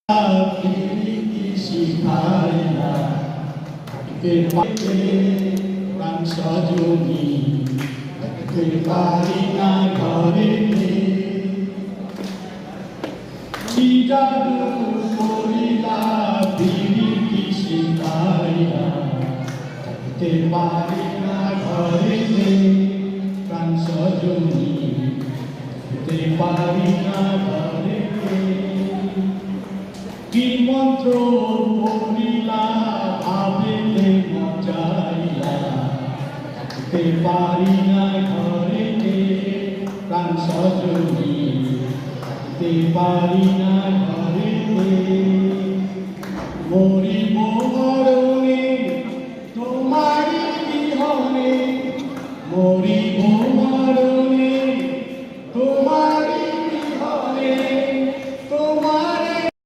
প্রীতি শিখাইলা থাকতে পারে প্রাণ সজনী, থাকতে পারি না ঘরে কি জাদু করিলা প্রীতি শিখাইলা থাকতে পারি না ঘরে প্রাণ সজনী, থাকতে পারি না ঘরে কি মন্ত্র পড়িলা ভাবিলে মজাইলা থাকতে পারি না ঘরে প্রাণ সজনী, থাকতে পারি না।